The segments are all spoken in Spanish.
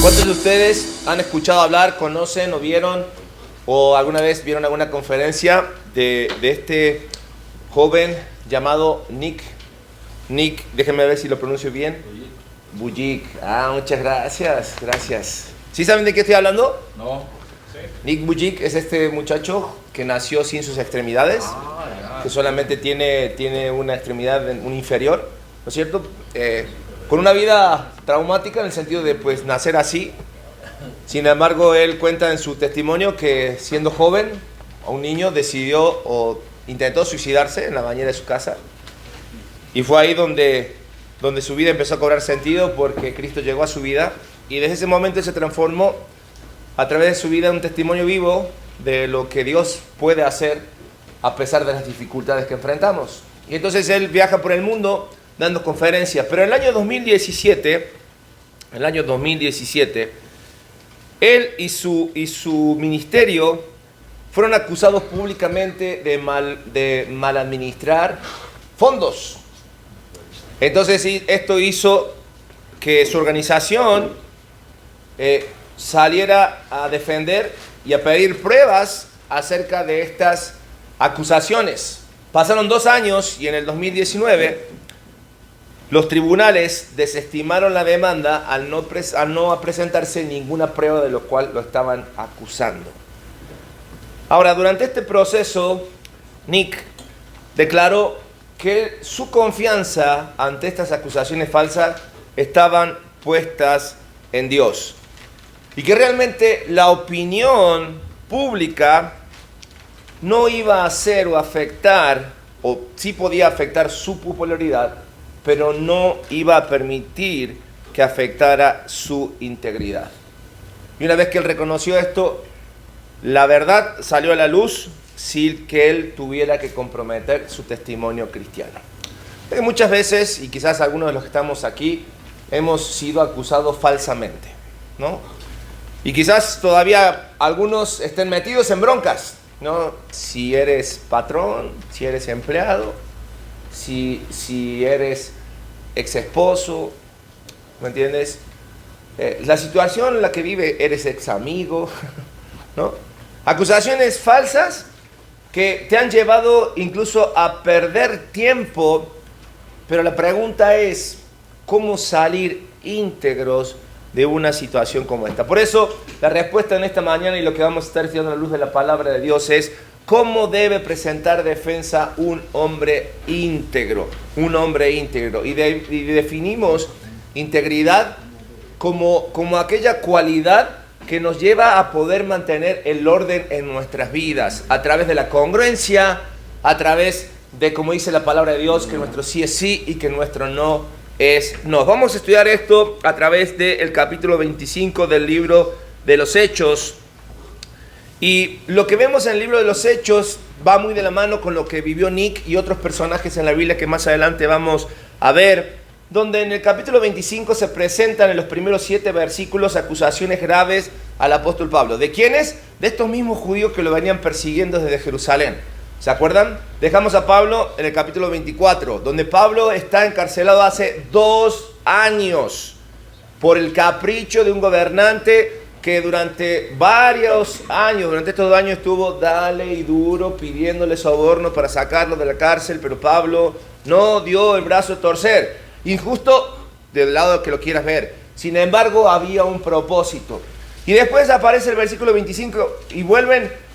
¿Cuántos de ustedes han escuchado hablar, conocen o vieron o alguna vez vieron alguna conferencia de este joven llamado Nick, déjenme ver si lo pronuncio bien. Vujicic. Muchas gracias. ¿Sí saben de qué estoy hablando? No. ¿Sí? Nick Vujicic es este muchacho que nació sin sus extremidades, que solamente tiene una extremidad, un inferior, ¿no es cierto? Con una vida traumática en el sentido de pues nacer así. Sin embargo, él cuenta en su testimonio que siendo joven, un niño decidió o intentó suicidarse en la bañera de su casa. Y fue ahí donde su vida empezó a cobrar sentido, porque Cristo llegó a su vida y desde ese momento se transformó a través de su vida en un testimonio vivo de lo que Dios puede hacer a pesar de las dificultades que enfrentamos. Y entonces él viaja por el mundo dando conferencias. Pero en el año 2017, él y su ministerio fueron acusados públicamente de mal administrar fondos. Entonces esto hizo que su organización saliera a defender y a pedir pruebas acerca de estas acusaciones. Pasaron 2 años y en el 2019 los tribunales desestimaron la demanda al no presentarse ninguna prueba de lo cual lo estaban acusando. Ahora, durante este proceso, Nick declaró que su confianza ante estas acusaciones falsas estaban puestas en Dios y que realmente la opinión pública no iba a hacer o afectar, o sí podía afectar su popularidad, pero no iba a permitir que afectara su integridad. Y una vez que él reconoció esto, la verdad salió a la luz sin que él tuviera que comprometer su testimonio cristiano. Porque muchas veces, y quizás algunos de los que estamos aquí, hemos sido acusados falsamente, ¿no? Y quizás todavía algunos estén metidos en broncas, ¿no? Si eres patrón, si eres empleado, si eres ex esposo, ¿me entiendes? La situación en la que vive, eres ex amigo, ¿no? Acusaciones falsas que te han llevado incluso a perder tiempo, pero la pregunta es, ¿cómo salir íntegros de una situación como esta? Por eso, la respuesta en esta mañana y lo que vamos a estar estudiando a la luz de la palabra de Dios es ¿cómo debe presentar defensa un hombre íntegro? Un hombre íntegro. Y definimos integridad como aquella cualidad que nos lleva a poder mantener el orden en nuestras vidas, a través de la congruencia, a través de, como dice la palabra de Dios, que nuestro sí es sí y que nuestro no es no. Vamos a estudiar esto a través del capítulo 25 del libro de los Hechos. Y lo que vemos en el libro de los Hechos va muy de la mano con lo que vivió Nick y otros personajes en la Biblia que más adelante vamos a ver, donde en el capítulo 25 se presentan en los primeros 7 versículos acusaciones graves al apóstol Pablo. ¿De quiénes? De estos mismos judíos que lo venían persiguiendo desde Jerusalén. ¿Se acuerdan? Dejamos a Pablo en el capítulo 24, donde Pablo está encarcelado hace 2 años por el capricho de un gobernante que durante varios años, durante estos 2 años estuvo dale y duro pidiéndole soborno para sacarlo de la cárcel, pero Pablo no dio el brazo a torcer. Injusto del lado que lo quieras ver. Sin embargo, había un propósito. Y después aparece el versículo 25 y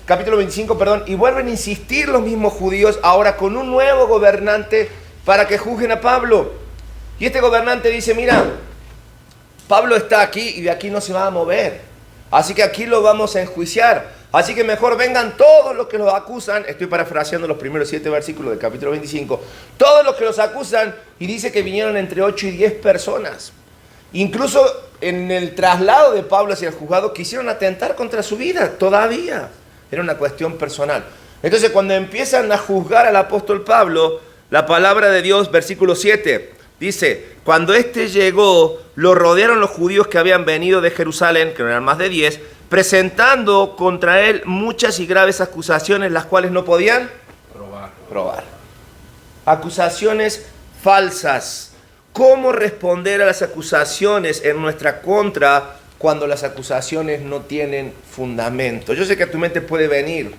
capítulo 25, y vuelven a insistir los mismos judíos ahora con un nuevo gobernante para que juzguen a Pablo. Y este gobernante dice, mira, Pablo está aquí y de aquí no se va a mover. Así que aquí lo vamos a enjuiciar. Así que mejor vengan todos los que los acusan. Estoy parafraseando los primeros 7 versículos del capítulo 25. Todos los que los acusan, y dice que vinieron entre 8 y 10 personas. Incluso en el traslado de Pablo hacia el juzgado quisieron atentar contra su vida. Todavía era una cuestión personal. Entonces cuando empiezan a juzgar al apóstol Pablo, la palabra de Dios, versículo 7, dice, cuando éste llegó, lo rodearon los judíos que habían venido de Jerusalén, que no eran más de 10, presentando contra él muchas y graves acusaciones, las cuales no podían probar. Acusaciones falsas. ¿Cómo responder a las acusaciones en nuestra contra cuando las acusaciones no tienen fundamento. Yo sé que a tu mente puede venir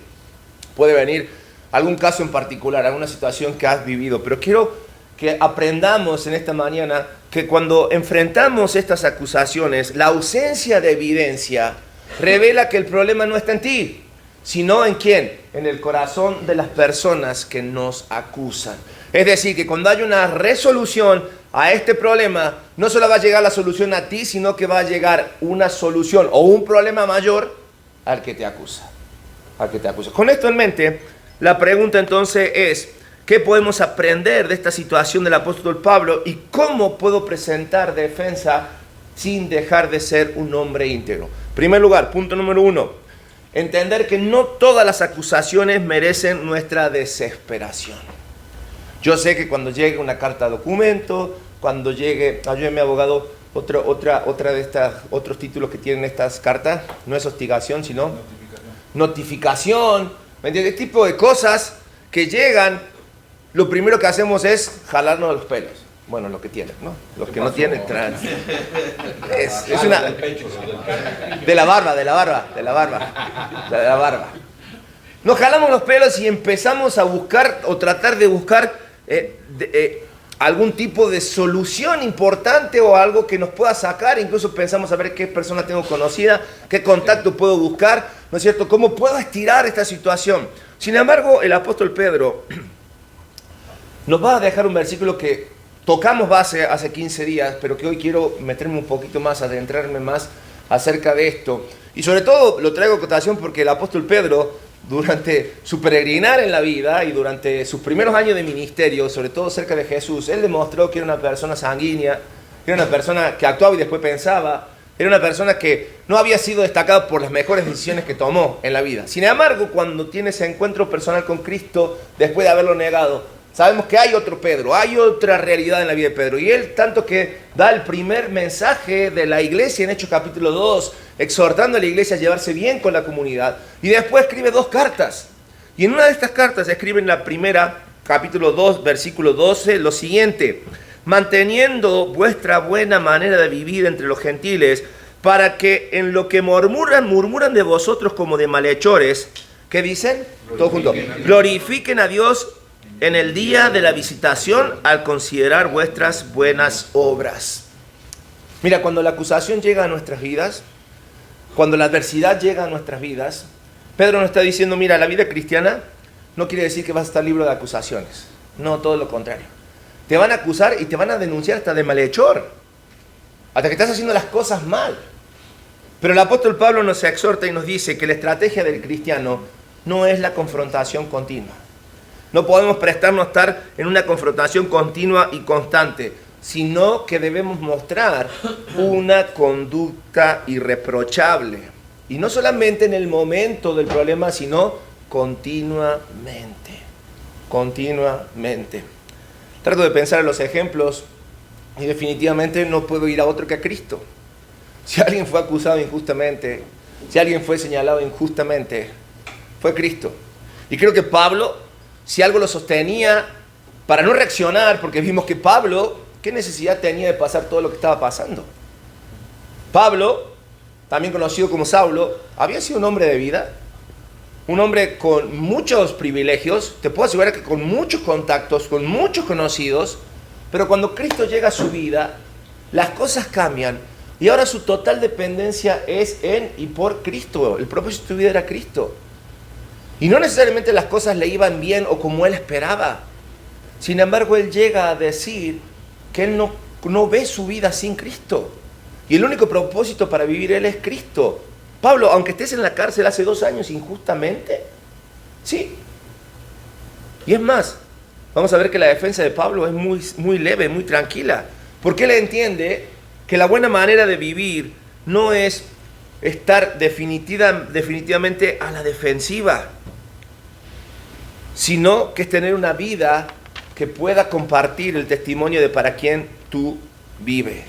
algún caso en particular, alguna situación que has vivido, pero quiero que aprendamos en esta mañana que cuando enfrentamos estas acusaciones, la ausencia de evidencia revela que el problema no está en ti, sino en ¿quién? En el corazón de las personas que nos acusan. Es decir, que cuando hay una resolución a este problema, no solo va a llegar la solución a ti, sino que va a llegar una solución o un problema mayor al que te acusa. Con esto en mente, la pregunta entonces es, ¿qué podemos aprender de esta situación del apóstol Pablo y cómo puedo presentar defensa sin dejar de ser un hombre íntegro? En primer lugar, punto número 1, entender que no todas las acusaciones merecen nuestra desesperación. Yo sé que cuando llegue una carta de documento, cuando llegue, ayúdeme abogado, otra de estas, otros títulos que tienen estas cartas, no es hostigación, sino notificación. ¿Me entiendes? Este tipo de cosas que llegan, lo primero que hacemos es jalarnos los pelos. Bueno, lo que tienen, ¿no? Los que no tienen, es una... De la barba. Nos jalamos los pelos y empezamos a buscar o tratar de buscar algún tipo de solución importante o algo que nos pueda sacar. Incluso pensamos a ver qué persona tengo conocida, qué contacto puedo buscar, ¿no es cierto? ¿Cómo puedo estirar esta situación? Sin embargo, el apóstol Pedro nos va a dejar un versículo que tocamos base hace 15 días, pero que hoy quiero meterme un poquito más, adentrarme más acerca de esto. Y sobre todo lo traigo a cotación porque el apóstol Pedro, durante su peregrinar en la vida y durante sus primeros años de ministerio, sobre todo cerca de Jesús, él demostró que era una persona sanguínea, que era una persona que actuaba y después pensaba, era una persona que no había sido destacada por las mejores decisiones que tomó en la vida. Sin embargo, cuando tiene ese encuentro personal con Cristo, después de haberlo negado, sabemos que hay otro Pedro, hay otra realidad en la vida de Pedro. Y él tanto que da el primer mensaje de la iglesia en Hechos capítulo 2, exhortando a la iglesia a llevarse bien con la comunidad. Y después escribe 2 cartas. Y en una de estas cartas escribe en la primera, capítulo 2, versículo 12, lo siguiente: manteniendo vuestra buena manera de vivir entre los gentiles, para que en lo que murmuran de vosotros como de malhechores, ¿qué dicen? Todos juntos. Glorifiquen a Dios en el día de la visitación al considerar vuestras buenas obras. Mira, cuando la acusación llega a nuestras vidas, cuando la adversidad llega a nuestras vidas, Pedro nos está diciendo, mira, la vida cristiana no quiere decir que vas a estar libre de acusaciones. No, todo lo contrario. Te van a acusar y te van a denunciar hasta de malhechor, hasta que estás haciendo las cosas mal. Pero el apóstol Pablo nos exhorta y nos dice que la estrategia del cristiano no es la confrontación continua. No podemos prestarnos a estar en una confrontación continua y constante, sino que debemos mostrar una conducta irreprochable. Y no solamente en el momento del problema, sino continuamente. Continuamente. Trato de pensar en los ejemplos y definitivamente no puedo ir a otro que a Cristo. Si alguien fue acusado injustamente, si alguien fue señalado injustamente, fue Cristo. Y creo que Pablo, si algo lo sostenía para no reaccionar, porque vimos que Pablo, ¿qué necesidad tenía de pasar todo lo que estaba pasando? Pablo, también conocido como Saulo, había sido un hombre de vida, un hombre con muchos privilegios, te puedo asegurar que con muchos contactos, con muchos conocidos, pero cuando Cristo llega a su vida, las cosas cambian y ahora su total dependencia es en y por Cristo. El propósito de su vida era Cristo. Y no necesariamente las cosas le iban bien o como él esperaba. Sin embargo, él llega a decir que él no ve su vida sin Cristo. Y el único propósito para vivir él es Cristo. Pablo, aunque estés en la cárcel hace 2 años injustamente, sí. Y es más, vamos a ver que la defensa de Pablo es muy leve, muy tranquila. Porque él entiende que la buena manera de vivir no es estar definitivamente a la defensiva, sino que es tener una vida que pueda compartir el testimonio de para quién tú vives.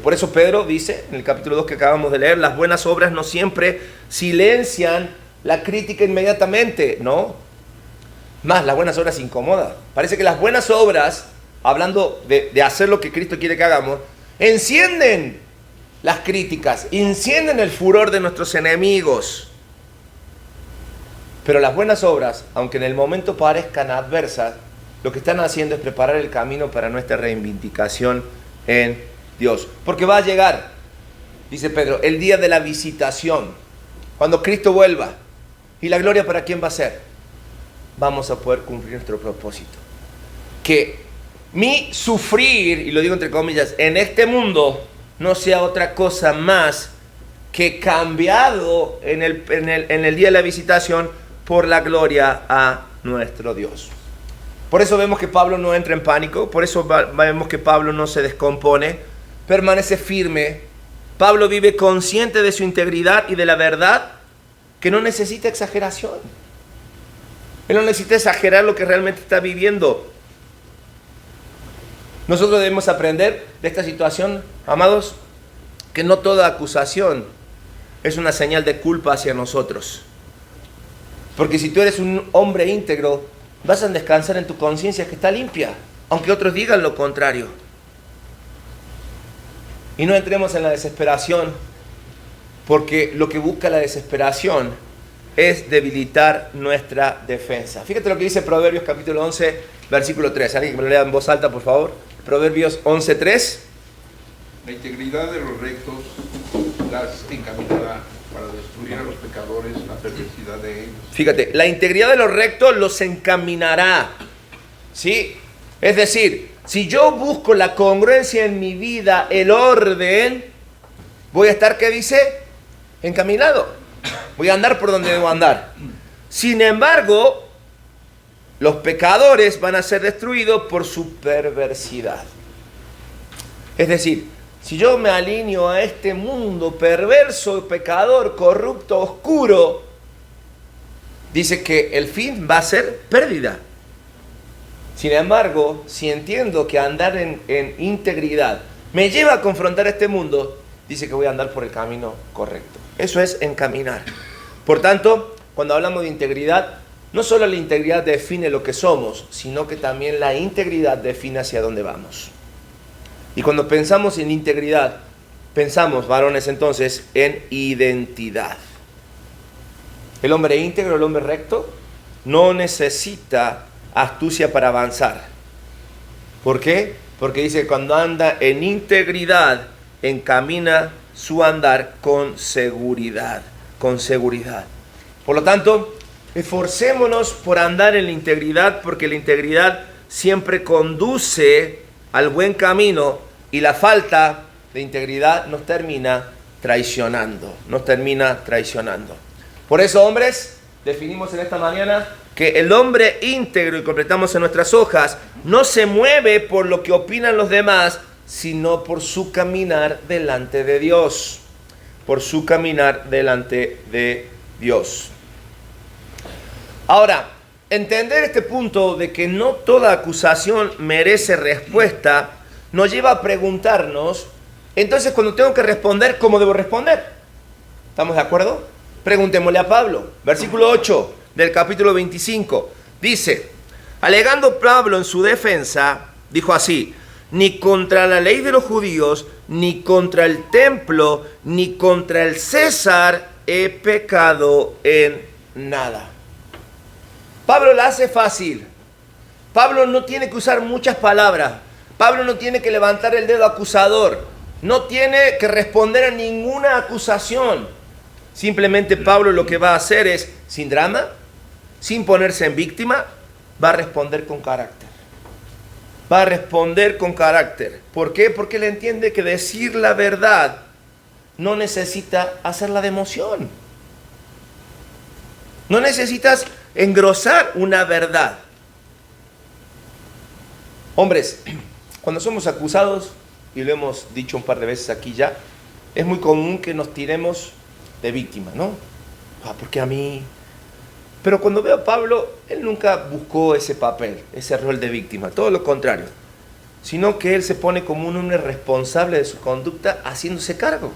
Por eso Pedro dice, en el capítulo 2 que acabamos de leer, las buenas obras no siempre silencian la crítica inmediatamente, ¿no? Más, las buenas obras incomodan. Parece que las buenas obras, hablando de hacer lo que Cristo quiere que hagamos, encienden las críticas, encienden el furor de nuestros enemigos. Pero las buenas obras, aunque en el momento parezcan adversas, lo que están haciendo es preparar el camino para nuestra reivindicación en Dios. Porque va a llegar, dice Pedro, el día de la visitación, cuando Cristo vuelva. ¿Y la gloria para quién va a ser? Vamos a poder cumplir nuestro propósito. Que mi sufrir, y lo digo entre comillas, en este mundo no sea otra cosa más que cambiado en el día de la visitación por la gloria a nuestro Dios. Por eso vemos que Pablo no entra en pánico, por eso vemos que Pablo no se descompone, permanece firme. Pablo vive consciente de su integridad y de la verdad, que no necesita exageración. Él no necesita exagerar lo que realmente está viviendo. Nosotros debemos aprender de esta situación, amados, que no toda acusación es una señal de culpa hacia nosotros. Porque si tú eres un hombre íntegro, vas a descansar en tu conciencia que está limpia, aunque otros digan lo contrario. Y no entremos en la desesperación, porque lo que busca la desesperación es debilitar nuestra defensa. Fíjate lo que dice Proverbios capítulo 11, versículo 3. ¿Alguien que me lo lea en voz alta, por favor? Proverbios 11, 3. La integridad de los rectos las encaminará para destruir a los pecadores la perversidad de ellos. Fíjate, la integridad de los rectos los encaminará. ¿Sí? Es decir, si yo busco la congruencia en mi vida, el orden, voy a estar, ¿qué dice? Encaminado. Voy a andar por donde debo andar. Sin embargo, los pecadores van a ser destruidos por su perversidad. Es decir, si yo me alineo a este mundo perverso, pecador, corrupto, oscuro, dice que el fin va a ser pérdida. Sin embargo, si entiendo que andar en integridad me lleva a confrontar este mundo, dice que voy a andar por el camino correcto. Eso es encaminar. Por tanto, cuando hablamos de integridad, no solo la integridad define lo que somos, sino que también la integridad define hacia dónde vamos. Y cuando pensamos en integridad, pensamos, varones, entonces, en identidad. El hombre íntegro, el hombre recto, no necesita astucia para avanzar. ¿Por qué? Porque dice que cuando anda en integridad, encamina su andar con seguridad. Con seguridad. Por lo tanto, esforcémonos por andar en la integridad, porque la integridad siempre conduce al buen camino y la falta de integridad nos termina traicionando. Por eso, hombres, definimos en esta mañana que el hombre íntegro, y completamos en nuestras hojas, no se mueve por lo que opinan los demás, sino por su caminar delante de Dios. Por su caminar delante de Dios. Ahora, entender este punto de que no toda acusación merece respuesta, nos lleva a preguntarnos, entonces cuando tengo que responder, ¿cómo debo responder? ¿Estamos de acuerdo? Preguntémosle a Pablo, versículo 8 del capítulo 25, dice, alegando Pablo en su defensa, dijo así, ni contra la ley de los judíos, ni contra el templo, ni contra el César he pecado en nada. Pablo la hace fácil. Pablo no tiene que usar muchas palabras. Pablo no tiene que levantar el dedo acusador. No tiene que responder a ninguna acusación. Simplemente Pablo lo que va a hacer es, sin drama, sin ponerse en víctima, va a responder con carácter. Va a responder con carácter. ¿Por qué? Porque él entiende que decir la verdad no necesita hacerla de emoción. No necesitas engrosar una verdad. Hombres, cuando somos acusados, y lo hemos dicho un par de veces aquí ya, es muy común que nos tiremos de víctima, ¿no? ¿Por qué a mí? Pero cuando veo a Pablo, él nunca buscó ese papel, ese rol de víctima, todo lo contrario, sino que él se pone como un hombre responsable de su conducta, haciéndose cargo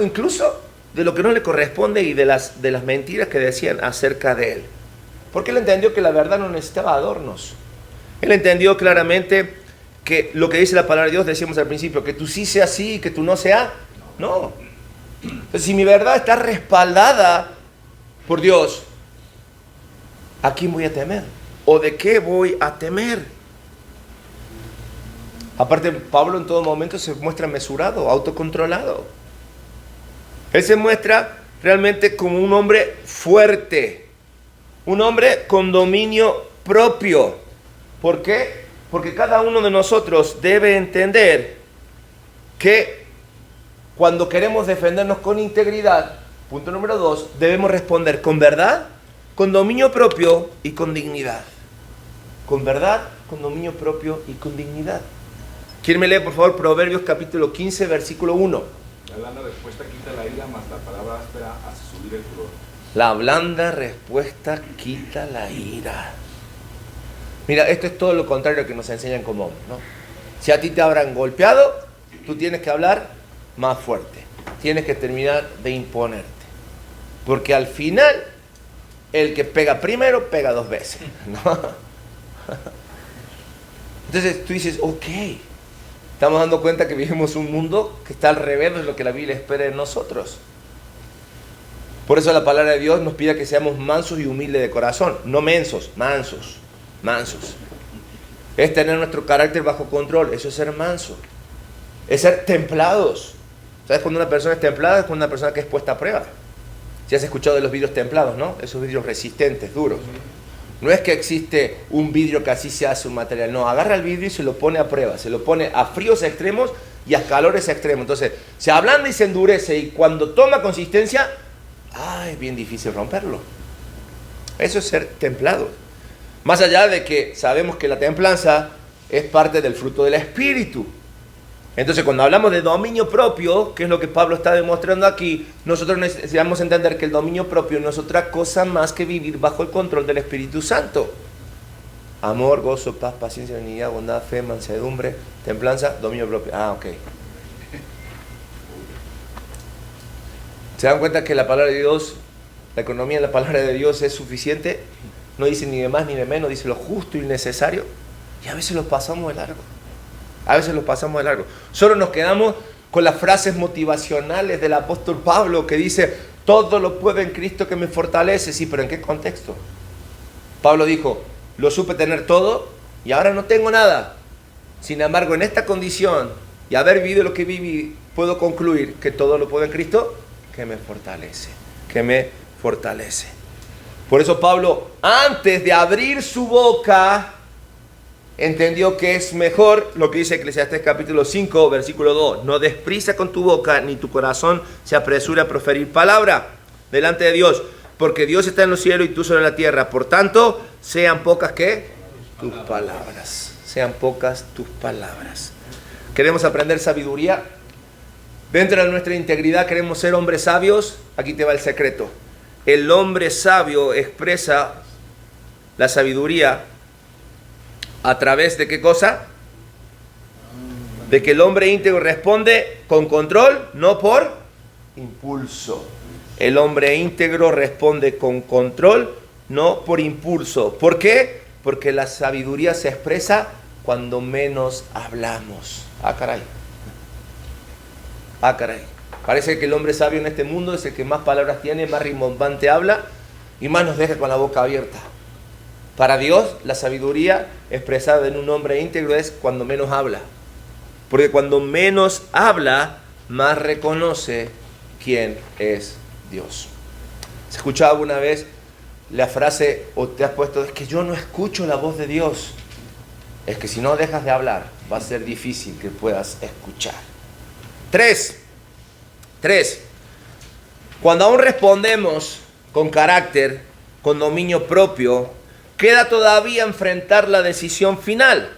incluso de lo que no le corresponde y de las mentiras que decían acerca de él, porque él entendió que la verdad no necesitaba adornos. Él entendió claramente que lo que dice la palabra de Dios, decíamos al principio, que tú sí sea sí y que tú no sea no. Entonces, si mi verdad está respaldada por Dios, ¿a quién voy a temer? ¿O de qué voy a temer? Aparte, Pablo en todo momento se muestra mesurado, autocontrolado. Él se muestra realmente como un hombre fuerte, un hombre con dominio propio. ¿Por qué? Porque cada uno de nosotros debe entender que cuando queremos defendernos con integridad, punto número 2, debemos responder con verdad, con dominio propio y con dignidad. Con verdad, con dominio propio y con dignidad. ¿Quién me lee, por favor, Proverbios capítulo 15, versículo 1? La blanda respuesta quita la ira, mas la palabra áspera hace subir el furor. La blanda respuesta quita la ira. Mira, esto es todo lo contrario que nos enseñan como hombres, ¿no? Si a ti te habrán golpeado, tú tienes que hablar más fuerte. Tienes que terminar de imponerte. Porque al final, el que pega primero, pega 2 veces, ¿no? Entonces tú dices, ok, estamos dando cuenta que vivimos un mundo que está al revés de lo que la Biblia espera de nosotros. Por eso la palabra de Dios nos pide que seamos mansos y humildes de corazón. No mensos, mansos. Mansos. Es tener nuestro carácter bajo control. Eso es ser manso. Es ser templados. ¿Sabes cuando una persona es templada? Es cuando una persona que es puesta a prueba. Si has escuchado de los vidrios templados, ¿no? Esos vidrios resistentes, duros. No es que existe un vidrio que así se hace un material. No, agarra el vidrio y se lo pone a prueba. Se lo pone a fríos extremos y a calores extremos. Entonces, se ablanda y se endurece. Y cuando toma consistencia, es bien difícil romperlo. Eso es ser templado. Más allá de que sabemos que la templanza es parte del fruto del Espíritu. Entonces, cuando hablamos de dominio propio, que es lo que Pablo está demostrando aquí, nosotros necesitamos entender que el dominio propio no es otra cosa más que vivir bajo el control del Espíritu Santo. Amor, gozo, paz, paciencia, benignidad, bondad, fe, mansedumbre, templanza, dominio propio. Ok. ¿Se dan cuenta que la palabra de Dios, la economía de la palabra de Dios es suficiente? No dice ni de más ni de menos, dice lo justo y necesario. Y a veces lo pasamos de largo. A veces lo pasamos de largo. Solo nos quedamos con las frases motivacionales del apóstol Pablo que dice, todo lo puedo en Cristo que me fortalece. Sí, pero ¿en qué contexto? Pablo dijo, lo supe tener todo y ahora no tengo nada. Sin embargo, en esta condición y haber vivido lo que viví, puedo concluir que todo lo puedo en Cristo que me fortalece. Que me fortalece. Por eso Pablo, antes de abrir su boca, entendió que es mejor lo que dice Eclesiastés capítulo 5, versículo 2. No des prisa con tu boca, ni tu corazón se apresure a proferir palabra delante de Dios, porque Dios está en los cielos y tú sobre la tierra. Por tanto, sean pocas, ¿qué? Tus palabras. Sean pocas tus palabras. ¿Queremos aprender sabiduría? Dentro de nuestra integridad, ¿queremos ser hombres sabios? Aquí te va el secreto. El hombre sabio expresa la sabiduría ¿a través de qué cosa? De que el hombre íntegro responde con control, no por impulso. El hombre íntegro responde con control, no por impulso. ¿Por qué? Porque la sabiduría se expresa cuando menos hablamos. Caray. Caray. Parece que el hombre sabio en este mundo es el que más palabras tiene, más rimbombante habla y más nos deja con la boca abierta. Para Dios, la sabiduría expresada en un hombre íntegro es cuando menos habla. Porque cuando menos habla, más reconoce quién es Dios. ¿Se escuchaba alguna vez la frase o te has puesto, es que yo no escucho la voz de Dios? Es que si no dejas de hablar, va a ser difícil que puedas escuchar. 3. Cuando aún respondemos con carácter, con dominio propio, queda todavía enfrentar la decisión final.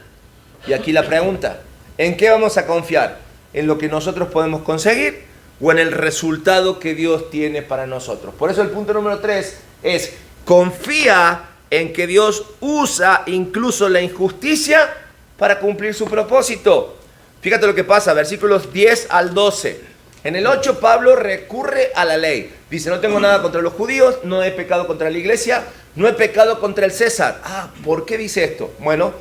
Y aquí la pregunta, ¿en qué vamos a confiar? ¿En lo que nosotros podemos conseguir o en el resultado que Dios tiene para nosotros? Por eso el punto número 3 es, confía en que Dios usa incluso la injusticia para cumplir su propósito. Fíjate lo que pasa, versículos 10 al 12. En el 8 Pablo recurre a la ley. Dice, no tengo nada contra los judíos, no he pecado contra la iglesia, no he pecado contra el César. ¿Por qué dice esto? Bueno,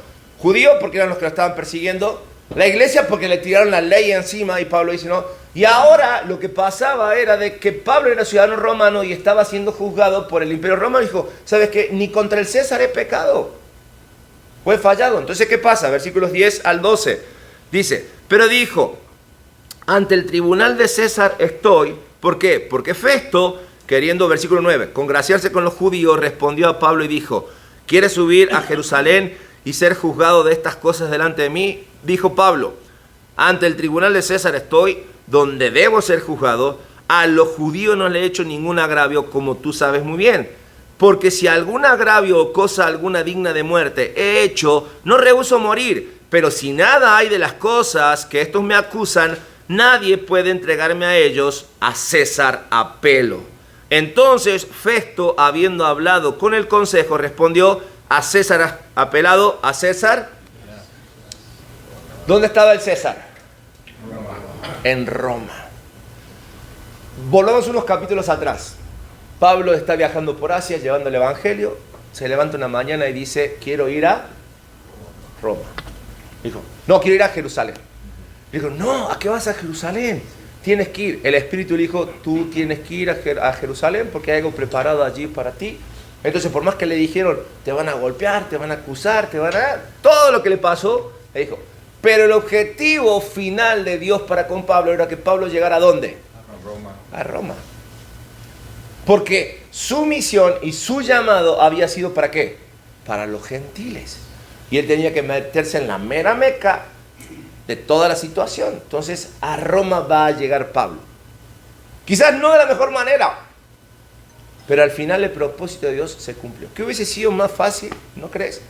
judíos porque eran los que lo estaban persiguiendo, la iglesia porque le tiraron la ley encima y Pablo dice no. Y ahora lo que pasaba era de que Pablo era ciudadano romano y estaba siendo juzgado por el imperio romano. Dijo, ¿sabes qué? Ni contra el César he pecado. Fue fallado. Entonces, ¿qué pasa? Versículos 10 al 12. Dice, pero dijo, ante el tribunal de César estoy. ¿Por qué? Porque Festo, queriendo, versículo 9, congraciarse con los judíos, respondió a Pablo y dijo, ¿quieres subir a Jerusalén y ser juzgado de estas cosas delante de mí? Dijo Pablo, ante el tribunal de César estoy, donde debo ser juzgado. A los judíos no le he hecho ningún agravio, como tú sabes muy bien. Porque si algún agravio o cosa alguna digna de muerte he hecho, no rehúso morir. Pero si nada hay de las cosas que estos me acusan, nadie puede entregarme a ellos, a César apelo. Entonces Festo, habiendo hablado con el consejo, respondió, a César apelado, a César. ¿Dónde estaba el César? En Roma. Volvamos unos capítulos atrás. Pablo está viajando por Asia llevando el evangelio. Se levanta una mañana y dice, quiero ir a Roma. Dijo, no, quiero ir a Jerusalén. Dijo, no, ¿a qué vas a Jerusalén? Tienes que ir. El Espíritu le dijo, tú tienes que ir a Jerusalén porque hay algo preparado allí para ti. Entonces, por más que le dijeron, te van a golpear, te van a acusar, te van a... todo lo que le pasó, le dijo, pero el objetivo final de Dios para con Pablo era que Pablo llegara ¿a dónde? A Roma. A Roma. Porque su misión y su llamado había sido ¿para qué? Para los gentiles. Y él tenía que meterse en la mera meca de toda la situación. Entonces a Roma va a llegar Pablo. Quizás no de la mejor manera, pero al final el propósito de Dios se cumplió. ¿Qué hubiese sido más fácil, no crees?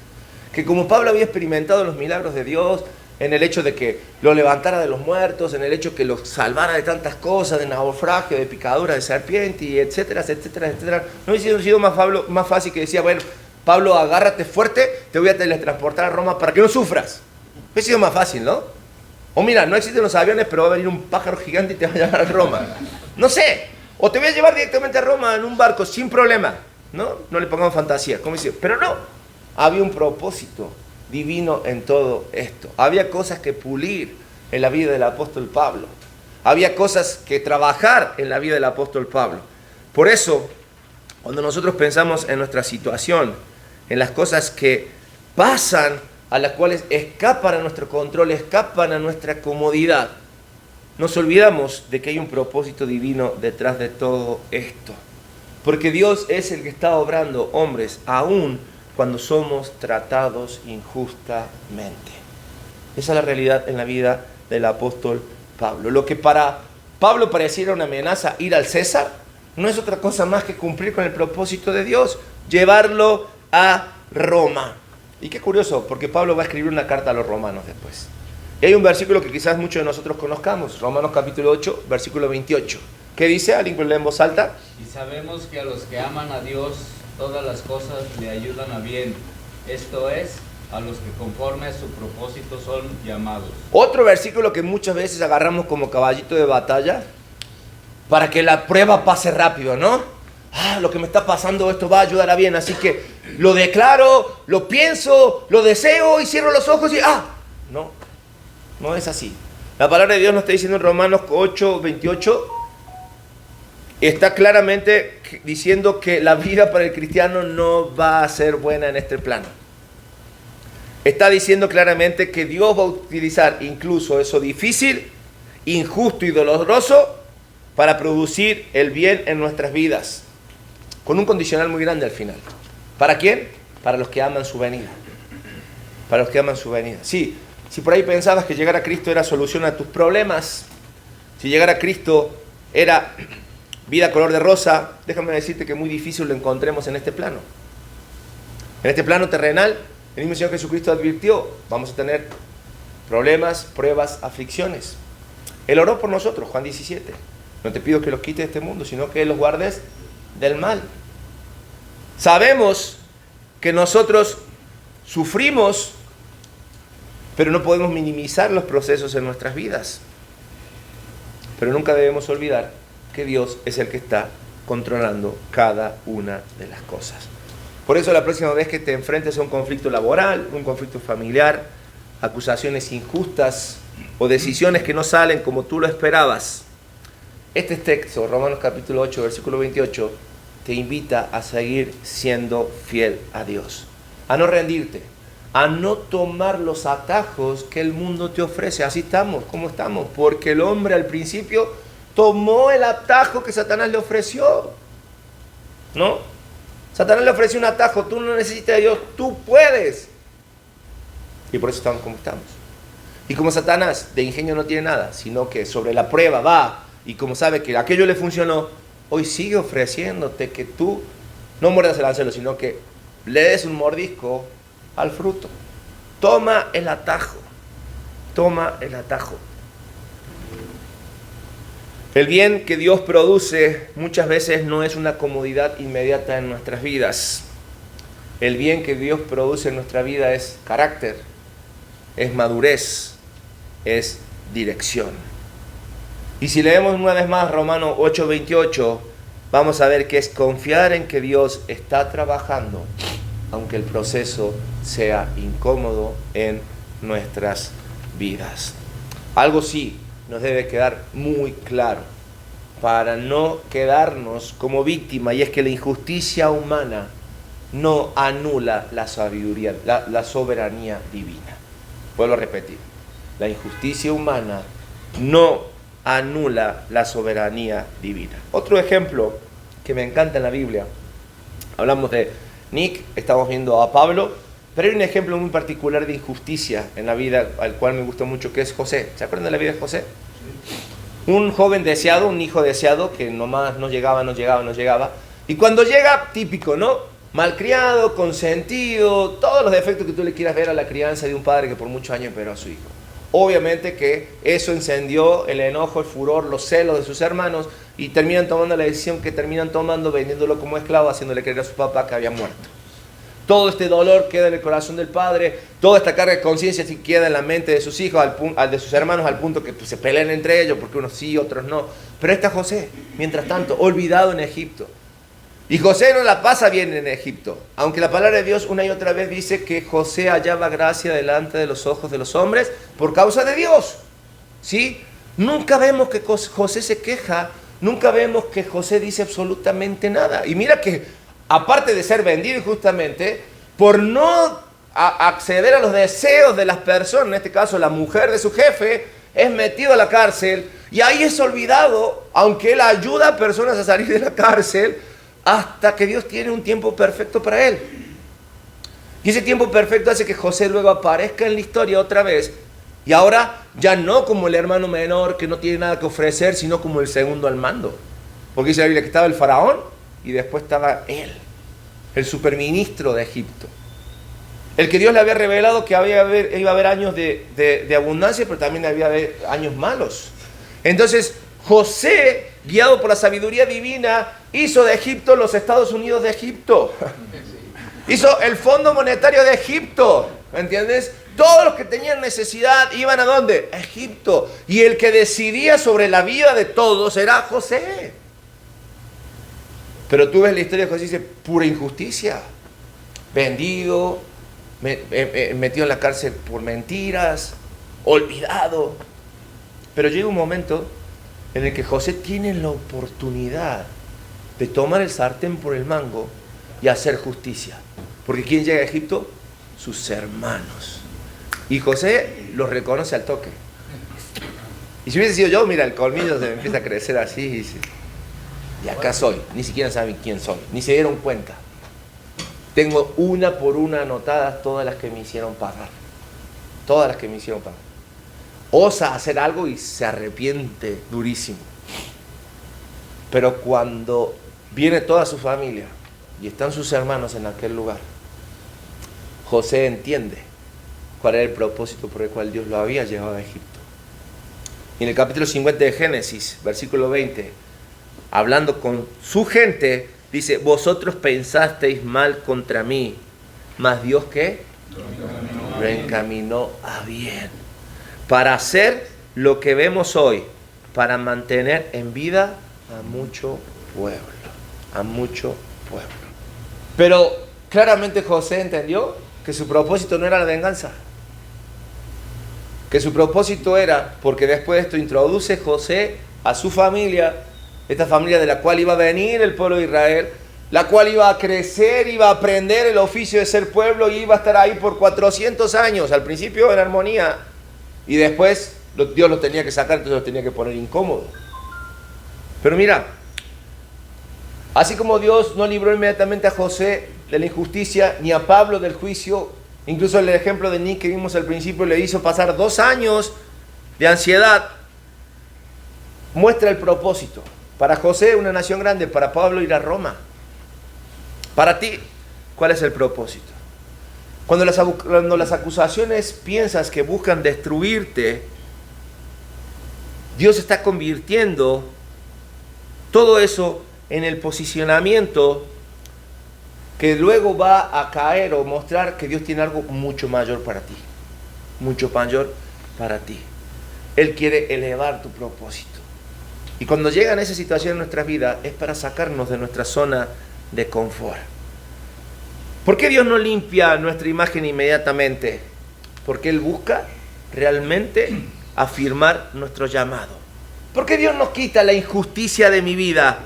Que como Pablo había experimentado los milagros de Dios, en el hecho de que lo levantara de los muertos, en el hecho de que lo salvara de tantas cosas, de naufragio, de picadura de serpiente, y etcétera, etcétera, etcétera. No hubiese sido más fácil que decía, bueno, Pablo, agárrate fuerte, te voy a teletransportar a Roma para que no sufras. Hubiese sido más fácil, ¿no? O mira, no existen los aviones, pero va a venir un pájaro gigante y te va a llevar a Roma. No sé. O te voy a llevar directamente a Roma en un barco sin problema. No le pongamos fantasía. ¿Cómo dice? Pero no. Había un propósito divino en todo esto. Había cosas que pulir en la vida del apóstol Pablo. Había cosas que trabajar en la vida del apóstol Pablo. Por eso, cuando nosotros pensamos en nuestra situación, en las cosas que pasan, a las cuales escapan a nuestro control, escapan a nuestra comodidad, nos olvidamos de que hay un propósito divino detrás de todo esto. Porque Dios es el que está obrando, hombres, aún cuando somos tratados injustamente. Esa es la realidad en la vida del apóstol Pablo. Lo que para Pablo pareciera una amenaza, ir al César, no es otra cosa más que cumplir con el propósito de Dios, llevarlo a Roma. Y qué curioso, porque Pablo va a escribir una carta a los romanos después. Y hay un versículo que quizás muchos de nosotros conozcamos, Romanos capítulo 8, versículo 28. ¿Qué dice? ¿Alguien que lee en voz alta? Y sabemos que a los que aman a Dios, todas las cosas le ayudan a bien. Esto es, a los que conforme a su propósito son llamados. Otro versículo que muchas veces agarramos como caballito de batalla para que la prueba pase rápido, ¿no? Lo que me está pasando, esto va a ayudar a bien, así que lo declaro, lo pienso, lo deseo y cierro los ojos y no es así. La palabra de Dios nos está diciendo en Romanos 8, 28, está claramente diciendo que la vida para el cristiano no va a ser buena en este plano. Está diciendo claramente que Dios va a utilizar incluso eso difícil, injusto y doloroso para producir el bien en nuestras vidas. Con un condicional muy grande al final. ¿Para quién? Para los que aman su venida. Para los que aman su venida. Sí, si por ahí pensabas que llegar a Cristo era solución a tus problemas, si llegar a Cristo era vida color de rosa, déjame decirte que es muy difícil lo encontremos en este plano. En este plano terrenal, el mismo Señor Jesucristo advirtió, vamos a tener problemas, pruebas, aflicciones. Él oró por nosotros, Juan 17. No te pido que los quites de este mundo, sino que los guardes del mal. Sabemos que nosotros sufrimos, pero no podemos minimizar los procesos en nuestras vidas. Pero nunca debemos olvidar que Dios es el que está controlando cada una de las cosas. Por eso la próxima vez que te enfrentes a un conflicto laboral, un conflicto familiar, acusaciones injustas o decisiones que no salen como tú lo esperabas, este texto, Romanos capítulo 8, versículo 28, te invita a seguir siendo fiel a Dios, a no rendirte, a no tomar los atajos que el mundo te ofrece. Así estamos, como estamos, porque el hombre al principio tomó el atajo que Satanás le ofreció, ¿no? Satanás le ofreció un atajo: tú no necesitas de Dios, tú puedes. Y por eso estamos como estamos. Y como Satanás de ingenio no tiene nada, sino que sobre la prueba va, y como sabe que aquello le funcionó, hoy sigue ofreciéndote que tú no muerdas el anzuelo, sino que le des un mordisco al fruto. Toma el atajo. Toma el atajo. El bien que Dios produce muchas veces no es una comodidad inmediata en nuestras vidas. El bien que Dios produce en nuestra vida es carácter, es madurez, es dirección. Y si leemos una vez más Romanos 8:28, vamos a ver que es confiar en que Dios está trabajando, aunque el proceso sea incómodo en nuestras vidas. Algo sí nos debe quedar muy claro para no quedarnos como víctima, y es que la injusticia humana no anula la sabiduría, la soberanía divina. Vuelvo a repetir, la injusticia humana no anula la soberanía divina. Otro ejemplo que me encanta en la Biblia, hablamos de Nick, estamos viendo a Pablo, pero hay un ejemplo muy particular de injusticia en la vida al cual me gusta mucho, que es José. ¿Se acuerdan de la vida de José? Un joven deseado, un hijo deseado que nomás no llegaba. Y cuando llega, típico, ¿no? Malcriado, consentido, todos los defectos que tú le quieras ver a la crianza de un padre que por muchos años esperó a su hijo. Obviamente que eso encendió el enojo, el furor, los celos de sus hermanos, y terminan tomando la decisión que terminan tomando, vendiéndolo como esclavo, haciéndole creer a su papá que había muerto. Todo este dolor queda en el corazón del padre, toda esta carga de conciencia queda en la mente de sus hijos, de sus hermanos, al punto que se pelean entre ellos, porque unos sí, otros no. Pero está José, mientras tanto, olvidado en Egipto. Y José no la pasa bien en Egipto, aunque la palabra de Dios una y otra vez dice que José hallaba gracia delante de los ojos de los hombres por causa de Dios, ¿sí? Nunca vemos que José se queja, nunca vemos que José dice absolutamente nada. Y mira que, aparte de ser vendido injustamente, por no acceder a los deseos de las personas, en este caso la mujer de su jefe, es metido a la cárcel, y ahí es olvidado, aunque él ayuda a personas a salir de la cárcel, hasta que Dios tiene un tiempo perfecto para él. Y ese tiempo perfecto hace que José luego aparezca en la historia otra vez, y ahora ya no como el hermano menor que no tiene nada que ofrecer, sino como el segundo al mando. Porque dice la Biblia que estaba el faraón y después estaba él, el superministro de Egipto. El que Dios le había revelado que iba a haber años de abundancia, pero también había haber años malos. Entonces José, guiado por la sabiduría divina, hizo de Egipto los Estados Unidos de Egipto. Hizo el Fondo Monetario de Egipto, ¿me entiendes? Todos los que tenían necesidad iban ¿a dónde? A Egipto. Y el que decidía sobre la vida de todos era José. Pero tú ves la historia de José y dice, pura injusticia. Vendido, metido en la cárcel por mentiras, olvidado. Pero llega un momento en el que José tiene la oportunidad de tomar el sartén por el mango y hacer justicia. Porque ¿quién llega a Egipto? Sus hermanos. Y José los reconoce al toque. Y si hubiese sido yo, mira, el colmillo se me empieza a crecer así y dice, y acá soy. Ni siquiera saben quién soy, ni se dieron cuenta. Tengo una por una anotadas todas las que me hicieron pagar. Todas las que me hicieron pagar. Osa hacer algo y se arrepiente durísimo. Pero cuando viene toda su familia y están sus hermanos en aquel lugar, José entiende cuál era el propósito por el cual Dios lo había llevado a Egipto. Y en el capítulo 50 de Génesis, versículo 20, hablando con su gente, dice, vosotros pensasteis mal contra mí, mas Dios, ¿qué? Lo encaminó a bien, para hacer lo que vemos hoy, para mantener en vida a mucho pueblo, a mucho pueblo. Pero Claramente José entendió que su propósito no era la venganza. Que su propósito era, porque después de esto introduce José a su familia, esta familia de la cual iba a venir el pueblo de Israel, la cual iba a crecer, iba a aprender el oficio de ser pueblo y iba a estar ahí por 400 años, al principio en armonía, y después Dios lo tenía que sacar, entonces lo tenía que poner incómodo. Pero mira, así como Dios no libró inmediatamente a José de la injusticia, ni a Pablo del juicio, incluso el ejemplo de Nick que vimos al principio le hizo pasar 2 años de ansiedad, muestra el propósito. Para José, una nación grande; para Pablo, ir a Roma. Para ti, ¿cuál es el propósito? Cuando las acusaciones piensas que buscan destruirte, Dios está convirtiendo todo eso en el posicionamiento que luego va a caer o mostrar que Dios tiene algo mucho mayor para ti. Mucho mayor para ti. Él quiere elevar tu propósito. Y cuando llegan esas situaciones en nuestras vidas, es para sacarnos de nuestra zona de confort. ¿Por qué Dios no limpia nuestra imagen inmediatamente? Porque Él busca realmente afirmar nuestro llamado. ¿Por qué Dios nos quita la injusticia de mi vida?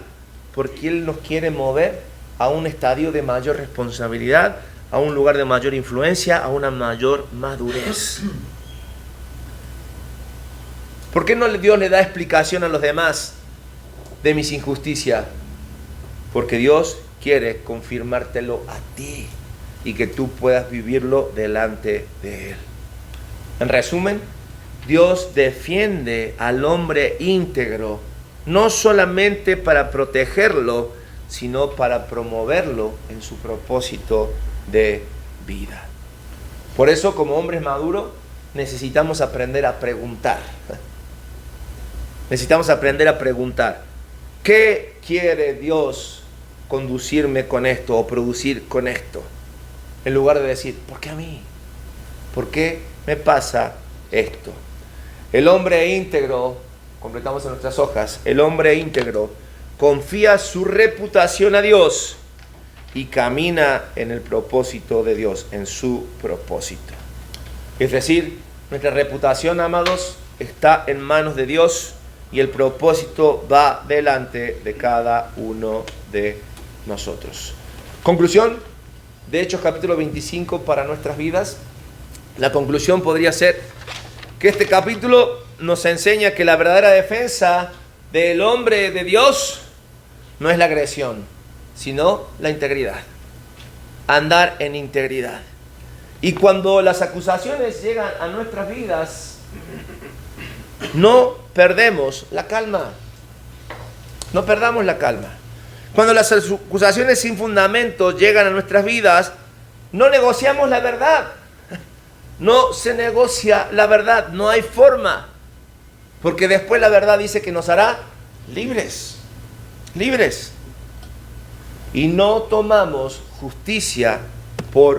Porque Él nos quiere mover a un estadio de mayor responsabilidad, a un lugar de mayor influencia, a una mayor madurez. ¿Por qué no Dios le da explicación a los demás de mis injusticias? Porque Dios quiere confirmártelo a ti y que tú puedas vivirlo delante de Él. En resumen, Dios defiende al hombre íntegro, no solamente para protegerlo, sino para promoverlo en su propósito de vida. Por eso, como hombres maduros, necesitamos aprender a preguntar. Necesitamos aprender a preguntar, ¿qué quiere Dios conducirme con esto o producir con esto? En lugar de decir, ¿por qué a mí? ¿Por qué me pasa esto? El hombre íntegro, completamos en nuestras hojas, el hombre íntegro confía su reputación a Dios y camina en el propósito de Dios, en su propósito. Es decir, nuestra reputación, amados, está en manos de Dios y el propósito va delante de cada uno de nosotros. Conclusión de Hechos capítulo 25 para nuestras vidas. La conclusión podría ser que este capítulo nos enseña que la verdadera defensa del hombre de Dios no es la agresión, sino la integridad. Andar en integridad. Y cuando las acusaciones llegan a nuestras vidas, no perdemos la calma. No perdamos la calma. Cuando las acusaciones sin fundamento llegan a nuestras vidas, no negociamos la verdad. No se negocia la verdad, no hay forma. Porque después la verdad dice que nos hará libres. Libres. Y no tomamos justicia por